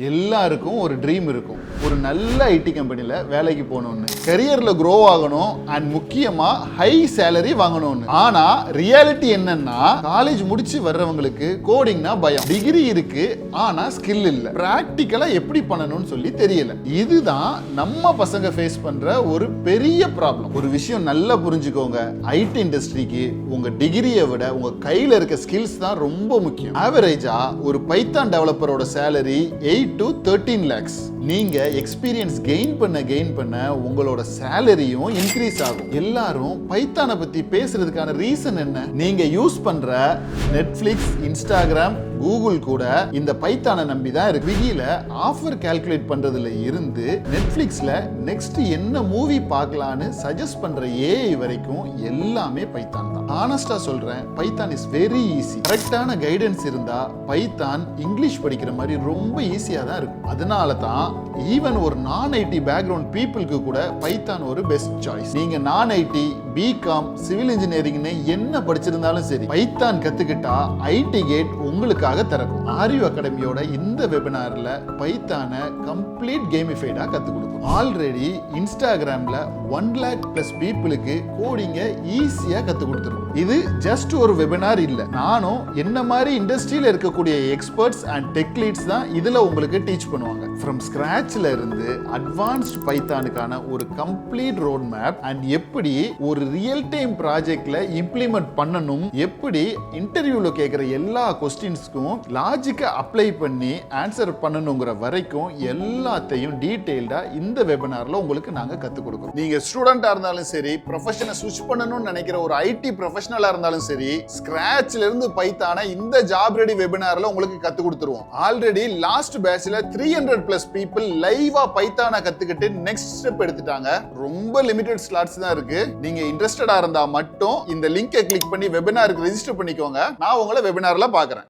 எல்லாருக்கும் ஒரு ட்ரீம் இருக்கும். ஒரு நல்ல ஐடி கம்பெனில வேலைக்கு போகணும்னு, கரியர்ல க்ரோ ஆகணும் அண்ட் முக்கியமா ஹை சேலரி வாங்கணும்னு. ஆனா ரியாலிட்டி என்னன்னா, காலேஜ் முடிச்சு வர்றவங்களுக்கு கோடிங்னா பயம், டிகிரி இருக்கு ஆனா ஸ்கில் இல்ல, பிராக்டிக்கலா எப்படி பண்ணணும்னு சொல்லி தெரியல. இதுதான் நம்ம பசங்க ஃபேஸ் பண்ற ஒரு பெரிய ப்ராப்ளம். ஒரு விஷயம் நல்லா புரிஞ்சுக்கோங்க, ஐடி இண்டஸ்ட்ரிக்கு உங்க டிகிரியை விட உங்க கையில இருக்க ஸ்கில்ஸ் தான் ரொம்ப முக்கியம். ஆவரேஜா ஒரு பைத்தான் டெவலப்பரோட சேலரி 8 to 13 lakhs. நீங்க எக்ஸ்பீரியன்ஸ் கெயின் பண்ண உங்களோட சேலரியும் இன்க்ரீஸ் ஆகும். எல்லாரும் பைத்தானை பத்தி பேசுறதுக்கான ரீசன் என்ன? நீங்க யூஸ் பண்ற நெட்ஃபிளிக்ஸ், இன்ஸ்டாகிராம், கூகுள் கூட இந்த பைத்தானை நம்பி தான் இருக்கு. ஸ்விக்கில ஆஃபர் கால்குலேட் பண்றதுல இருந்து நெட்ஃபிளிக்ஸ்ல நெக்ஸ்ட் என்ன மூவி பார்க்கலான்னு சஜஸ்ட் பண்ற ஏஐ வரைக்கும் எல்லாமே பைத்தான் தான். ஆனஸ்டா சொல்றேன், பைத்தான் இஸ் வெரி ஈஸி. கரெக்டான கைடன்ஸ் இருந்தா பைத்தான் இங்கிலீஷ் படிக்கிற மாதிரி ரொம்ப ஈஸியா தான் இருக்கும். அதனால தான் ஈவன் ஒரு நான் ஐடி பேக்ரவுண்ட் பீப்புளுக்கு கூட பைத்தான் ஒரு பெஸ்ட் சாய்ஸ். நீங்க நான் ஐடி, பிகாம், சிவில் இன்ஜினியரிங்னு என்ன படிச்சிருந்தாலும் சரி, பைத்தான் கத்துக்கிட்டா ஐடி கேட் உங்களுக்காக திறக்கும். ஆரியு அகாடமியோட இந்த வெபினார்ல பைத்தானை கம்ப்ளீட் கேமிஃபைடா கத்து கொடுக்கும். ஆல்ரெடி இன்ஸ்டாகிராம்ல 1 lakh plus பீப்புளுக்கு கோடிங்க ஈஸியா கத்து கொடுத்துரும். இது ஜஸ்ட் ஒரு வெபினார் இல்ல, நானும் என்ன மாதிரி இண்டஸ்ட்ரியில இருக்கக்கூடிய எக்ஸ்பர்ட்ஸ் அண்ட் டெக் லீட்ஸ் தான் இதுல உங்களுக்கு டீச் பண்ணுவாங்க. ஃப்ரம் ஸ்கிராச்ல இருந்து அட்வான்ஸ்ட் பைத்தானுக்கான ஒரு கம்ப்ளீட் ரோட் மேப் அண்ட் எப்படி ஒரு ரியல் டைம் ப்ராஜெக்ட்ல இம்ப்ளிமெண்ட் பண்ணணும், எப்படி இன்டர்வியூல கேட்கிற எல்லா கொஸ்டின்ஸ்க்கும் லாஜிக்கை அப்ளை பண்ணி ஆன்சர் பண்ணணுங்கிற வரைக்கும் எல்லாத்தையும் டீடைல்டா இந்த வெபினார்ல உங்களுக்கு நாங்க கத்து கொடுக்கிறோம். நீங்க ஸ்டூடெண்டா இருந்தாலும் சரி, ப்ரொஃபஷனை ஸ்விட்ச் பண்ணணும்னு நினைக்கிற ஒரு ஐடி ப்ரொஃபஷனலா இருந்தாலும் சரி, ஸ்கிராச்ல இருந்து பைத்தான இந்த ஜாப் ரெடி வெபினார்ல உங்களுக்கு கத்து கொடுத்துருவோம். ஆல்ரெடி லாஸ்ட் பேட்ச்ல 300+ பீப்புள் லைவா பைத்தான கத்துக்கிட்டு நெக்ஸ்ட் ஸ்டெப் எடுத்துட்டாங்க. ரொம்ப லிமிடெட் ஸ்லாட்ஸ் தான் இருக்கு. நீங்க இன்ட்ரெஸ்டடா இருந்தா மட்டும் இந்த லிங்கை கிளிக் பண்ணி வெபினாருக்கு ரெஜிஸ்டர் பண்ணிக்கோங்க. நான் உங்களை வெபினார்ல பாக்குறேன்.